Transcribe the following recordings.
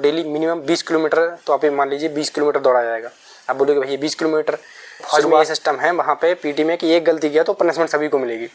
Daily minimum 20 kilometre, तो आप ये मान लीजिए 20 किलोमीटर दौड़ा जाएगा। आप बोलोगे भैया 20 किलोमीटर, फौज में ये सिस्टम है वहाँ पे पीटी में कि एक गलती किया तो पनिशमेंट सभी को मिलेगी,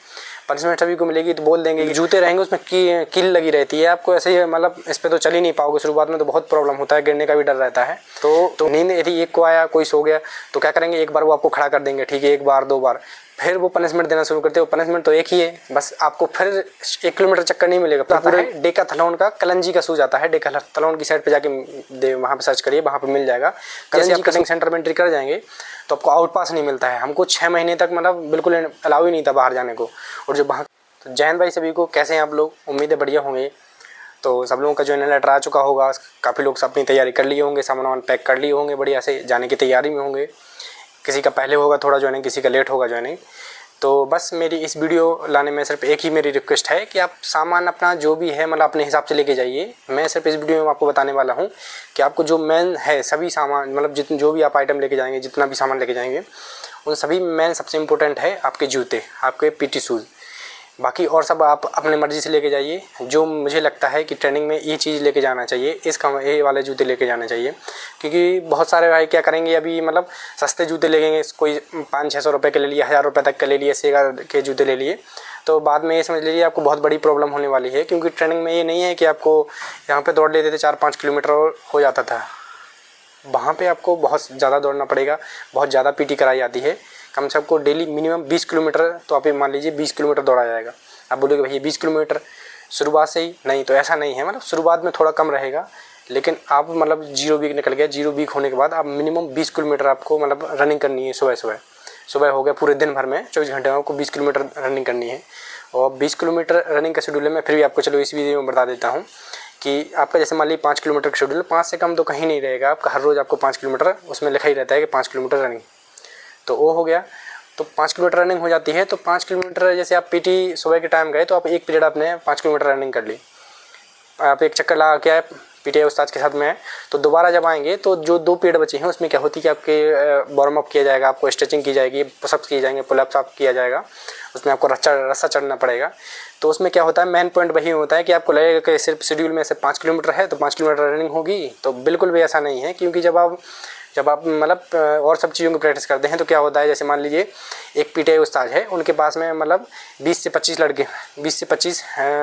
पनिशमेंट सभी को मिलेगी। तो बोल देंगे कि जूते रहेंगे उसमें कील लगी रहती है, आपको ऐसे ही मतलब इस पर तो चल ही नहीं पाओगे, शुरुआत में तो बहुत प्रॉब्लम होता है, गिरने का भी डर रहता है। तो नींद यदि एक को आया, कोई सो गया, तो क्या करेंगे, एक बार वो आपको खड़ा कर देंगे, ठीक है, एक बार 2 बार, फिर वो पनिशमेंट देना शुरू करते हो। पनिशमेंट तो एक ही है, बस आपको फिर 1 किलोमीटर चक्कर नहीं मिलेगा। आता है डेकाथलॉन का, कलंजी का शूज आता है, डेकाथलॉन की साइड पे जाके वहाँ पे सर्च करिए, वहाँ पे मिल जाएगा। जैसे आप कटिंग सेंटर में एंट्री कर जाएंगे तो आपको आउट पास नहीं मिलता है। हमको 6 महीने तक मतलब बिल्कुल अलाउ ही नहीं था बाहर जाने को। और जो वहाँ, तो जय हिंद भाई सभी को, कैसे हैं आप लोग, उम्मीद है बढ़िया होंगे। तो सब लोगों का जो लेटर आ चुका होगा, काफ़ी लोग अपनी तैयारी कर लिए होंगे, सामान वामान पैक कर लिए होंगे, बढ़िया से जाने की तैयारी में होंगे। किसी का पहले होगा थोड़ा ज्वाइनिंग, किसी का लेट होगा ज्वाइनिंग। तो बस मेरी इस वीडियो लाने में सिर्फ एक ही मेरी रिक्वेस्ट है कि आप सामान अपना जो भी है मतलब अपने हिसाब से लेके जाइए। मैं सिर्फ इस वीडियो में आपको बताने वाला हूँ कि आपको जो मेन है सभी सामान, मतलब जितने जो भी आप आइटम लेके जाएंगे, जितना भी सामान लेके जाएंगे, उन सभी मेन सबसे इम्पोर्टेंट है आपके जूते, आपके पीटी शूज़। बाकी और सब आप अपने मर्ज़ी से लेके जाइए। जो मुझे लगता है कि ट्रेनिंग में ये चीज़ लेके जाना चाहिए, ये वाले जूते लेके जाने चाहिए। क्योंकि बहुत सारे भाई क्या करेंगे, अभी मतलब सस्ते जूते लेंगे, कोई 500-600 रुपये के ले लिए, 1000 रुपये तक के ले लिए, सेगा के जूते ले लिए, तो बाद में ये समझ लीजिए आपको बहुत बड़ी प्रॉब्लम होने वाली है। क्योंकि ट्रेनिंग में ये नहीं है कि आपको यहाँ पर दौड़ लेते थे 4-5 किलोमीटर हो जाता था, वहाँ पे आपको बहुत ज़्यादा दौड़ना पड़ेगा, बहुत ज़्यादा पीटी कराई जाती है। कम से आपको डेली मिनिमम 20 किलोमीटर, तो आप ये मान लीजिए 20 किलोमीटर दौड़ा जाएगा। आप बोलोगे भैया 20 किलोमीटर शुरुआत से ही नहीं, तो ऐसा नहीं है, मतलब शुरुआत में थोड़ा कम रहेगा, लेकिन आप मतलब 0 वीक निकल गया, 0 वीक होने के बाद आप मिनिमम 20 किलोमीटर आपको मतलब रनिंग करनी है। सुबह हो गया, पूरे दिन भर में 24 घंटे में आपको 20 किलोमीटर रनिंग करनी है। और 20 किलोमीटर रनिंग का शेड्यूल है, मैं फिर भी आपको चलो इस वीडियो में बता देता हूँ कि आपका जैसे मान लीजिए 5 किलोमीटर का शेड्यूल है, 5 से कम तो कहीं नहीं रहेगा आपका। हर रोज़ आपको 5 किलोमीटर उसमें लिखा ही रहता है कि 5 किलोमीटर रनिंग, तो वो हो गया। तो 5 किलोमीटर रनिंग हो जाती है। तो 5 किलोमीटर जैसे आप पीटी सुबह के टाइम गए तो आप एक पीरियड आपने 5 किलोमीटर रनिंग कर ली, आप एक चक्कर लगा के आए, पीटी उस्ताद के साथ में है, तो दोबारा जब आएंगे तो जो 2 पीरियड बचे हैं उसमें क्या होती है कि आपके वार्म अप किया जाएगा, आपको स्ट्रेचिंग की जाएगी, पुशअप्स किए जाएंगे, पुलअप्स आप किया जाएगा, उसमें आपको रस्सा चढ़ना पड़ेगा। तो उसमें क्या होता है, मेन पॉइंट वही होता है कि आपको लगेगा कि सिर्फ शेड्यूल में से 5 किलोमीटर है तो 5 किलोमीटर रनिंग होगी, तो बिल्कुल भी ऐसा नहीं है। क्योंकि जब आप मतलब और सब चीज़ों की प्रैक्टिस करते हैं तो क्या होता है, जैसे मान लीजिए एक पीटी उस्ताद है, उनके पास में मतलब 20 से 25 लड़के, 20 से 25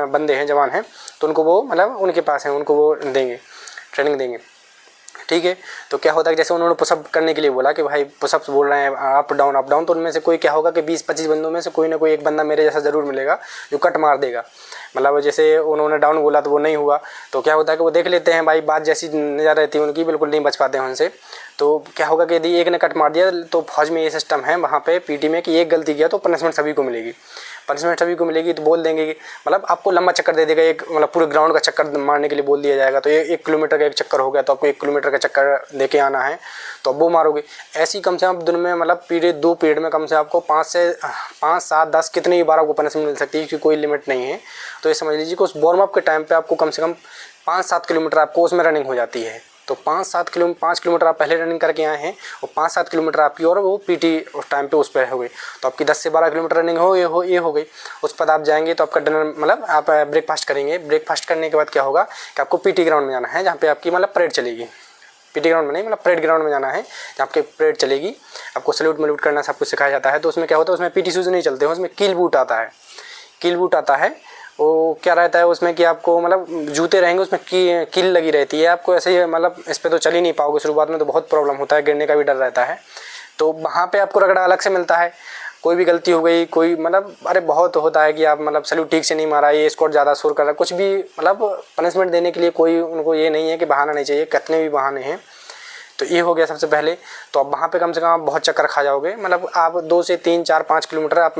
बंदे हैं, जवान हैं, तो उनको वो मतलब उनके पास है, उनको वो देंगे, ट्रेनिंग देंगे, ठीक है। तो क्या होता है कि जैसे उन्होंने पुशअप करने के लिए बोला कि भाई पुशअप्स बोल रहे हैं अप डाउन, तो उनमें से कोई क्या होगा कि 20-25 बंदों में से कोई ना कोई एक बंदा मेरे जैसा ज़रूर मिलेगा जो कट मार देगा। मतलब जैसे उन्होंने डाउन बोला तो वो नहीं हुआ, तो क्या होता है कि वो देख लेते हैं भाई, बात जैसी नज़र रहती है उनकी, बिल्कुल नहीं बच पाते हैं उनसे। तो क्या होगा कि यदि एक ने कट मार दिया तो फौज में ये सिस्टम है वहाँ पे पीटी में कि एक गलती किया तो पनिशमेंट सभी को मिलेगी, तो बोल देंगे कि मतलब आपको लंबा चक्कर दे देगा, एक मतलब पूरे ग्राउंड का चक्कर मारने के लिए बोल दिया जाएगा। तो 1 किलोमीटर का एक चक्कर हो गया तो आपको 1 किलोमीटर का चक्कर लेके आना है, तो अब वो मारोगे। ऐसी कम से कम दिन में मतलब 2 पीरियड में कम से आपको 5, 7, 10 कितनी भी बार आपको पनिशमेंट मिल सकती है, क्योंकि कोई लिमिट नहीं है। तो ये समझ लीजिए कि उस वार्म अप के टाइम पे आपको कम से कम 5-7 किलोमीटर आपको उसमें रनिंग हो जाती है। तो 5 किलोमीटर आप पहले रनिंग करके आए हैं और 5-7 किलोमीटर आपकी और वो पीटी उस टाइम पे उस पर हो गई, तो आपकी 10 से 12 किलोमीटर रनिंग ये हो गई। उस पर आप जाएंगे तो आपका डिनर मतलब आप ब्रेकफास्ट करेंगे। ब्रेकफास्ट करने के बाद क्या होगा कि आपको पीटी ग्राउंड में जाना है, जहाँ पे आपकी मतलब परेड चलेगी। पीटी ग्राउंड में नहीं, मतलब परेड ग्राउंड में जाना है जहाँ आपके परेड चलेगी, आपको सैल्यूट करना सब कुछ सिखाया जाता है। तो उसमें क्या होता है, उसमें पीटी शूज़ नहीं चलते हैं, उसमें कील बूट आता है। वो क्या रहता है उसमें कि आपको मतलब जूते रहेंगे उसमें कील लगी रहती है, आपको ऐसे ही मतलब इस पर तो चल ही नहीं पाओगे, शुरुआत में तो बहुत प्रॉब्लम होता है, गिरने का भी डर रहता है। तो वहाँ पे आपको रगड़ा अलग से मिलता है। कोई भी गलती हो गई, कोई मतलब अरे बहुत होता है कि आप मतलब सैल्यूट ठीक से नहीं मारा, ये स्क्वाट ज़्यादा शोर कर रहा है, कुछ भी मतलब पनिशमेंट देने के लिए कोई उनको ये नहीं है कि बहाना नहीं चाहिए, कितने भी बहाने हैं। तो ये हो गया सबसे पहले। तो अब वहाँ पे कम से कम आप बहुत चक्कर खा जाओगे, मतलब आप 2 से 3, 4, 5 किलोमीटर आप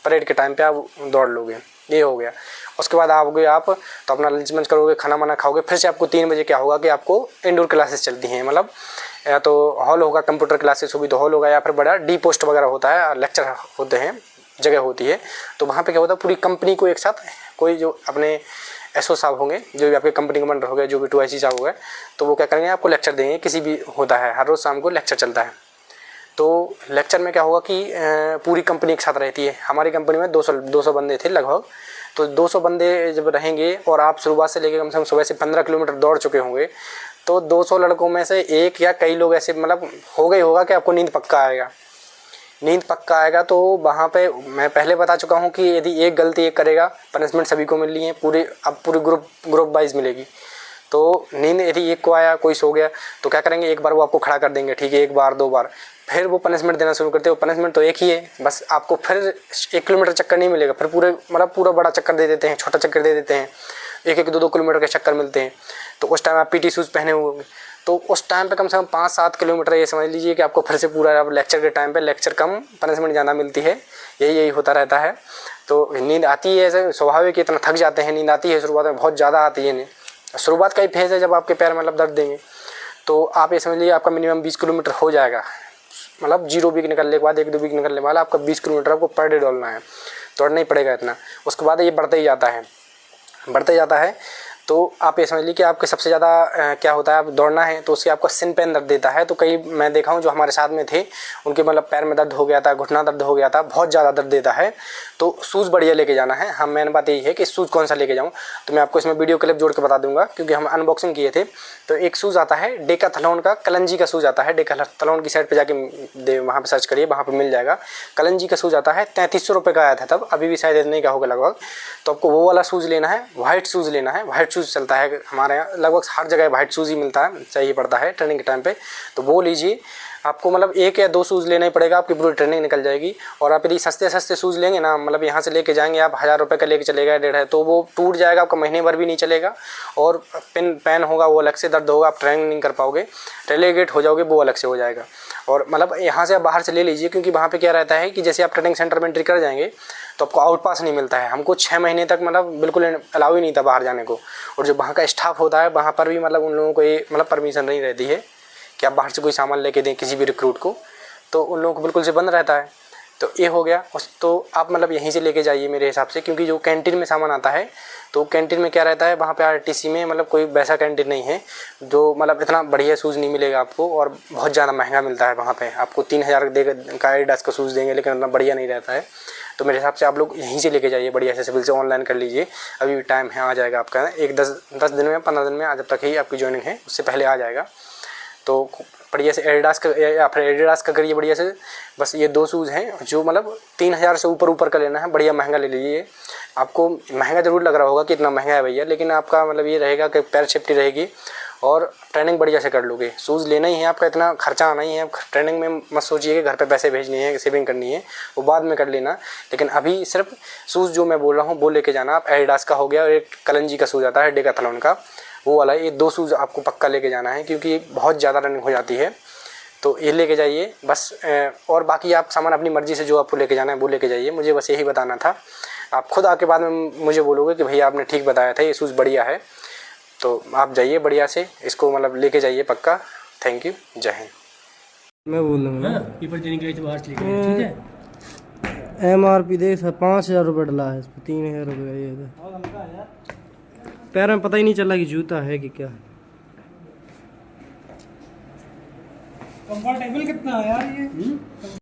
परेड के टाइम पे आप दौड़ लोगे, ये हो गया। उसके बाद आओगे आप तो अपना लंच करोगे, खाना वाना खाओगे, फिर से आपको 3 बजे क्या होगा कि आपको इंडोर क्लासेस चलती हैं, मतलब या तो हॉल होगा, कंप्यूटर क्लासेस होगी तो हॉल होगा, या फिर बड़ा डी पोस्ट वगैरह होता है, लेक्चर होते हैं, जगह होती है। तो वहाँ पे क्या होता है, पूरी कंपनी को एक साथ, कोई जो अपने एसओ साहब होंगे, जो भी आपके कंपनी के मंडल हो गए, जो भी 2IC साहब हो गए, तो वो क्या करेंगे, आपको लेक्चर देंगे। किसी भी होता है, हर रोज़ शाम को लेक्चर चलता है। तो लेक्चर में क्या होगा कि पूरी कंपनी एक साथ रहती है। हमारी कंपनी में 200 बंदे थे लगभग। तो 200 बंदे जब रहेंगे और आप शुरुआत से लेकर कम से कम सुबह से 15 किलोमीटर दौड़ चुके होंगे, तो 200 लड़कों में से एक या कई लोग ऐसे मतलब हो गई होगा कि आपको नींद पक्का आएगा। नींद पक्का आएगा तो वहाँ पे मैं पहले बता चुका हूँ कि यदि एक गलती एक करेगा पनिशमेंट सभी को मिल रही है, पूरे ग्रुप वाइज मिलेगी। तो नींद यदि एक को आया, कोई सो गया, तो क्या करेंगे, एक बार वो आपको खड़ा कर देंगे, ठीक है, 1 बार 2 बार, फिर वो पनिशमेंट देना शुरू करते हैं। वो पनिशमेंट तो एक ही है, बस आपको फिर 1 किलोमीटर चक्कर नहीं मिलेगा, फिर पूरा बड़ा चक्कर दे देते हैं, छोटा चक्कर दे देते हैं, 1-1 2-2 किलोमीटर के चक्कर मिलते हैं। तो उस टाइम आप पीटी शूज़ पहने हुए होंगे, तो उस टाइम पे कम से कम 5-7 किलोमीटर ये समझ लीजिए कि आपको फिर से पूरा लेक्चर के टाइम पे लेक्चर कम पनिशमेंट ज़्यादा मिलती है, यही होता रहता है। तो नींद आती है, ऐसे स्वाभाविक इतना थक जाते हैं, नींद आती है शुरुआत में बहुत ज़्यादा आती है नींद। शुरुआत का ही फेज़ है जब आपके पैर मतलब दर्द देंगे। तो आप ये समझ लीजिए आपका मिनिमम 20 किलोमीटर हो जाएगा, मतलब 0 वीक निकलने के बाद 1-2 वीक निकलने वाला आपका 20 किलोमीटर आपको पर डे दौड़ना है, दौड़ना ही पड़ेगा इतना। उसके बाद ये बढ़ते ही जाता है। तो आप ये समझ लीजिए कि आपके सबसे ज़्यादा क्या होता है, आप दौड़ना है तो उससे आपको सिन पेन दर्द देता है। तो कई मैं देखा हूँ जो हमारे साथ में थे, उनके मतलब पैर में दर्द हो गया था, घुटना दर्द हो गया था, बहुत ज़्यादा दर्द देता है। तो शूज़ बढ़िया लेके जाना है। हाँ, मेन बात यही है कि शूज़ कौन सा लेके जाऊँ, तो मैं आपको इसमें वीडियो क्लिप जोड़ के बता दूंगा, क्योंकि हम अनबॉक्सिंग किए थे। तो एक शूज़ आता है डेकाथलॉन का, कलंजी का शूज़ आता है, डेकाथलॉन की साइट पर जाके वहाँ पर सर्च करिए, वहाँ पर मिल जाएगा। कलंजी का शूज़ आता है, 3300 रुपये का आया था तब, अभी भी शायद इतने का होगा लगभग। तो आपको वो वाला शूज़ लेना है, वाइट शूज़ लेना है। वाइट शूज़ चलता है हमारे यहाँ, लगभग हर जगह वाइट शूज़ ही मिलता है, चाहिए पड़ता है ट्रेनिंग के टाइम पे। तो वो लीजिए, आपको मतलब 1 या 2 शूज़ लेना ही पड़ेगा, आपकी पूरी ट्रेनिंग निकल जाएगी। और आप यदि सस्ते शूज़ लेंगे ना, मतलब यहाँ से लेके जाएंगे आप 1000 रुपये का लेके चलेगा 1.5, तो वो टूट जाएगा, आपका महीने भर भी नहीं चलेगा। और पेन होगा वो अलग से दर्द होगा, आप ट्रेनिंग नहीं कर पाओगे, रेलेगेट हो जाओगे, वो अलग से हो जाएगा। और मतलब यहाँ से आप बाहर से ले लीजिए, क्योंकि वहाँ पे क्या रहता है कि जैसे आप ट्रेनिंग सेंटर में एंट्री कर जाएंगे तो आपको आउट पास नहीं मिलता है। हमको 6 महीने तक मतलब बिल्कुल अलाउ ही नहीं था बाहर जाने को। और जो वहाँ का स्टाफ होता है वहाँ पर भी मतलब उन लोगों को ये मतलब परमिशन नहीं रहती है कि आप बाहर से कोई सामान लेके दें किसी भी रिक्रूट को, तो उन लोगों को बिल्कुल से बंद रहता है। तो ये हो गया। तो आप मतलब यहीं से लेके जाइए मेरे हिसाब से, क्योंकि जो कैंटीन में सामान आता है, तो कैंटीन में क्या रहता है, वहाँ पे आरटीसी में मतलब कोई वैसा कैंटीन नहीं है जो मतलब इतना बढ़िया शूज़ नहीं मिलेगा आपको, और बहुत ज़्यादा महंगा मिलता है। वहाँ पे आपको 3000 का एडिडास का शूज़ देंगे, लेकिन उतना बढ़िया नहीं रहता है। तो मेरे हिसाब से आप लोग यहीं से लेके जाइए, बढ़िया से सिविल से ऑनलाइन कर लीजिए, अभी भी टाइम है, आ जाएगा आपका 10 दिन में 15 दिन में, जब तक ही आपकी ज्वाइनिंग है उससे पहले आ जाएगा। तो बढ़िया से एडिडास का या फिर एडिडास का करिए बढ़िया से। बस ये 2 शूज़ हैं जो मतलब 3000 से ऊपर का लेना है, बढ़िया महंगा ले लीजिए। आपको महंगा ज़रूर लग रहा होगा कि इतना महंगा है भैया, लेकिन आपका मतलब ये रहेगा कि पैर सेफ्टी रहेगी और ट्रेनिंग बढ़िया से कर लोगे। शूज़ लेना ही है, आपका इतना खर्चा आना ही है। ट्रेनिंग में मत सोचिए कि घर पे पैसे भेजनी है, सेविंग करनी है, वो बाद में कर लेना। लेकिन अभी सिर्फ शूज़ जो मैं बोल रहा हूँ वो लेके जाना आप। एडिडास का हो गया, और एक कलंजी का शूज़ आता है डेकाथलॉन का, वो वाला, ये 2 शूज़ आपको पक्का लेके जाना है, क्योंकि बहुत ज़्यादा रनिंग हो जाती है। तो ये लेके जाइए बस। और बाकी आप सामान अपनी मर्ज़ी से जो आपको लेके जाना है वो लेके जाइए। मुझे बस यही बताना था। आप खुद आके बाद में मुझे बोलोगे कि भैया आपने ठीक बताया था, ये शूज़ बढ़िया है। तो आप जाइए बढ़िया से, इसको मतलब लेके जाइए पक्का। थैंक यू, जय हिंद। मैं बोल दूँगा पेपर देने के लिए बाहर से लेके ठीक है। MRP देख 5000 रुपये डला है, इस पर 3000 रुपये ये पैर में पता ही नहीं चला कि जूता है कि क्या। कंफर्टेबल कितना है यार ये।